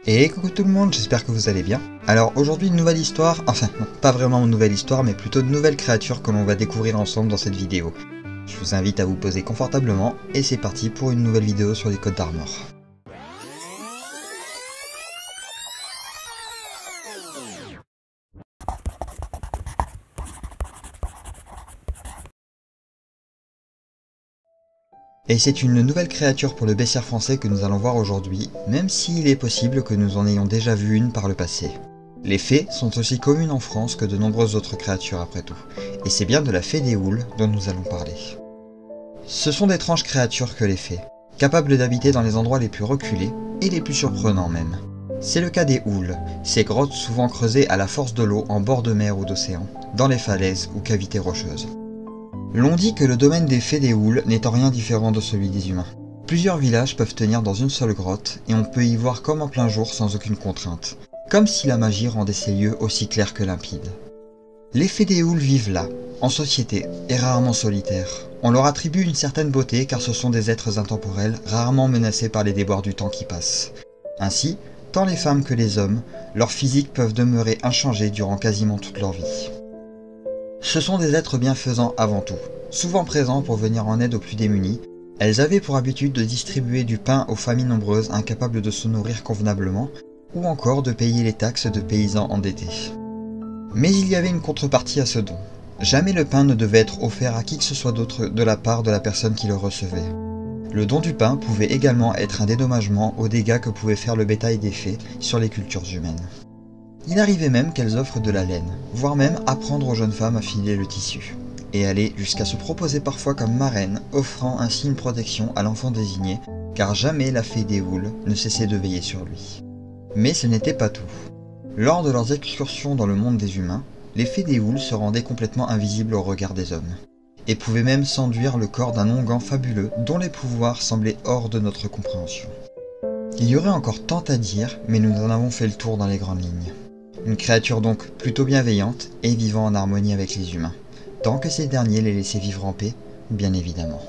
Et coucou tout le monde, j'espère que vous allez bien. Alors aujourd'hui une nouvelle histoire, enfin non, pas vraiment une nouvelle histoire, mais plutôt de nouvelles créatures que l'on va découvrir ensemble dans cette vidéo. Je vous invite à vous poser confortablement, et c'est parti pour une nouvelle vidéo sur les codes d'Armor. Et c'est une nouvelle créature pour le bestiaire français que nous allons voir aujourd'hui, même s'il est possible que nous en ayons déjà vu une par le passé. Les fées sont aussi communes en France que de nombreuses autres créatures après tout, et c'est bien de la fée des houles dont nous allons parler. Ce sont d'étranges créatures que les fées, capables d'habiter dans les endroits les plus reculés, et les plus surprenants même. C'est le cas des houles, ces grottes souvent creusées à la force de l'eau en bord de mer ou d'océan, dans les falaises ou cavités rocheuses. L'on dit que le domaine des fées des houles n'est en rien différent de celui des humains. Plusieurs villages peuvent tenir dans une seule grotte, et on peut y voir comme en plein jour sans aucune contrainte, comme si la magie rendait ces lieux aussi clairs que limpides. Les fées des houles vivent là, en société, et rarement solitaires. On leur attribue une certaine beauté car ce sont des êtres intemporels, rarement menacés par les déboires du temps qui passe. Ainsi, tant les femmes que les hommes, leurs physiques peuvent demeurer inchangés durant quasiment toute leur vie. Ce sont des êtres bienfaisants avant tout, souvent présents pour venir en aide aux plus démunis. Elles avaient pour habitude de distribuer du pain aux familles nombreuses incapables de se nourrir convenablement, ou encore de payer les taxes de paysans endettés. Mais il y avait une contrepartie à ce don. Jamais le pain ne devait être offert à qui que ce soit d'autre de la part de la personne qui le recevait. Le don du pain pouvait également être un dédommagement aux dégâts que pouvait faire le bétail des fées sur les cultures humaines. Il arrivait même qu'elles offrent de la laine, voire même apprendre aux jeunes femmes à filer le tissu, et aller jusqu'à se proposer parfois comme marraine, offrant ainsi une protection à l'enfant désigné, car jamais la fée des houles ne cessait de veiller sur lui. Mais ce n'était pas tout. Lors de leurs excursions dans le monde des humains, les fées des houles se rendaient complètement invisibles au regard des hommes, et pouvaient même s'enduire le corps d'un onguent fabuleux dont les pouvoirs semblaient hors de notre compréhension. Il y aurait encore tant à dire, mais nous en avons fait le tour dans les grandes lignes. Une créature donc plutôt bienveillante et vivant en harmonie avec les humains, tant que ces derniers les laissaient vivre en paix, bien évidemment.